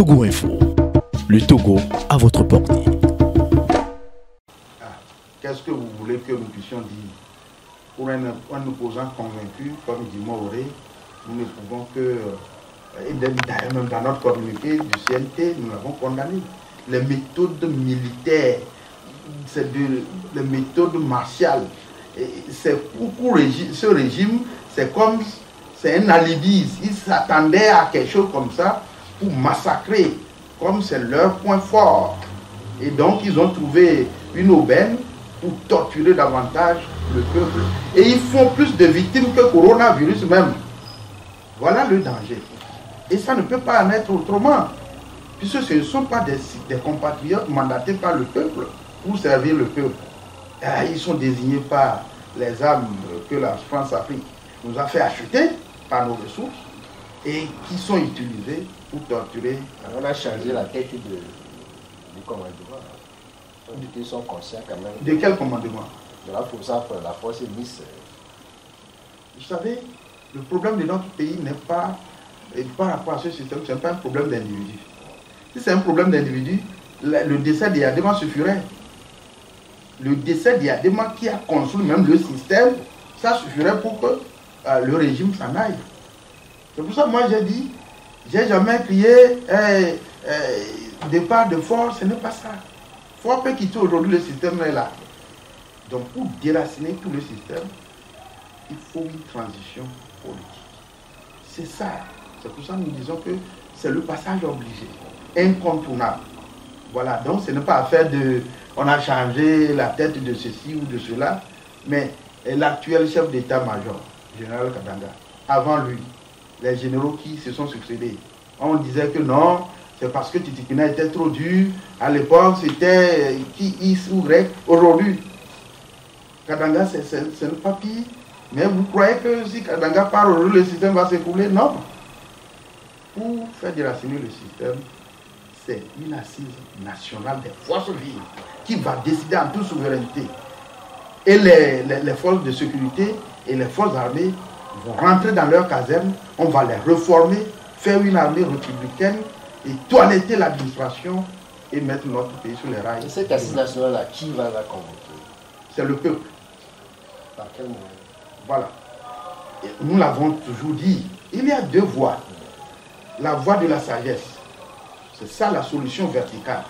Togo Info. Le Togo à votre portée. Qu'est-ce que vous voulez que nous puissions dire? Pour un opposant convaincu, comme dit Maoré, nous ne pouvons que... Et d'ailleurs, même dans notre communiqué du CNT, nous l'avons condamné. Les méthodes militaires, les méthodes martiales, pour ce régime, c'est un alibi. Ils s'attendaient à quelque chose comme ça pour massacrer, comme c'est leur point fort. Et donc, ils ont trouvé une aubaine pour torturer davantage le peuple. Et ils font plus de victimes que le coronavirus même. Voilà le danger. Et ça ne peut pas en être autrement. Puisque ce ne sont pas des compatriotes mandatés par le peuple pour servir le peuple. Ils sont désignés par les armes que la France-Afrique nous a fait acheter par nos ressources et qui sont utilisées pour torturer. On a changé la tête du commandement. Ils sont conscients quand même. De quel commandement? De la force Nice. Vous savez, le problème de notre pays n'est pas, par rapport à ce système, ce n'est pas un problème d'individu. Si c'est un problème d'individu, le décès d'Yadema suffirait. Le décès d'Yadema qui a construit même le système, ça suffirait pour que le régime s'en aille. C'est pour ça que moi j'ai dit, j'ai jamais crié départ de force, ce n'est pas ça. Fort peut quitter aujourd'hui, le système est là. Donc pour déraciner tout le système, il faut une transition politique. C'est ça. C'est pour ça que nous disons que c'est le passage obligé, incontournable. Voilà, donc ce n'est pas affaire de... On a changé la tête de ceci ou de cela, mais l'actuel chef d'état-major, général Kadanga, avant lui, les généraux qui se sont succédés, on disait que non, c'est parce que Titikina était trop dur. À l'époque, c'était qui, X ou Y. Aujourd'hui, Kadanga, c'est le papier. Mais vous croyez que si Kadanga part aujourd'hui, le système va s'écrouler? Non. Pour faire déraciner le système, c'est une assise nationale des forces vives qui va décider en toute souveraineté. Et les forces de sécurité et les forces armées vont rentrer dans leur caserne, on va les reformer, faire une armée républicaine et toiletter l'administration et mettre notre pays sur les rails. Et cette assise nationale-là, qui va la convoquer? C'est le peuple. Par quel moyen? Voilà. Et nous l'avons toujours dit, il y a deux voies. La voie de la sagesse, c'est ça la solution verticale.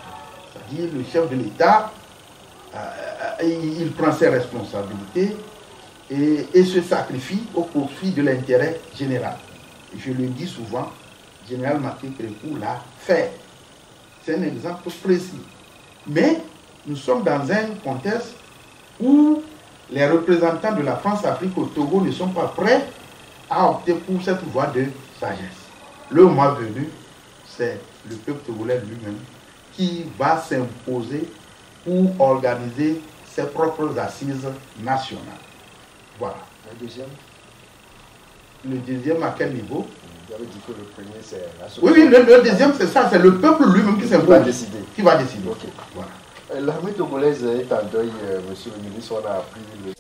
C'est-à-dire le chef de l'État, il prend ses responsabilités et se sacrifie au profit de l'intérêt général. Je le dis souvent, Général Martin Précourt l'a fait. C'est un exemple précis. Mais nous sommes dans un contexte où les représentants de la France-Afrique au Togo ne sont pas prêts à opter pour cette voie de sagesse. Le mois venu, c'est le peuple togolais lui-même qui va s'imposer pour organiser ses propres assises nationales. Voilà. Le deuxième? Le deuxième à quel niveau? Vous avez dit que le premier c'est la solution. Oui, le deuxième c'est ça, c'est le peuple lui-même qui s'impose. Qui va décider. Okay. Voilà. L'armée togolaise est en deuil, monsieur le ministre, on a appris le...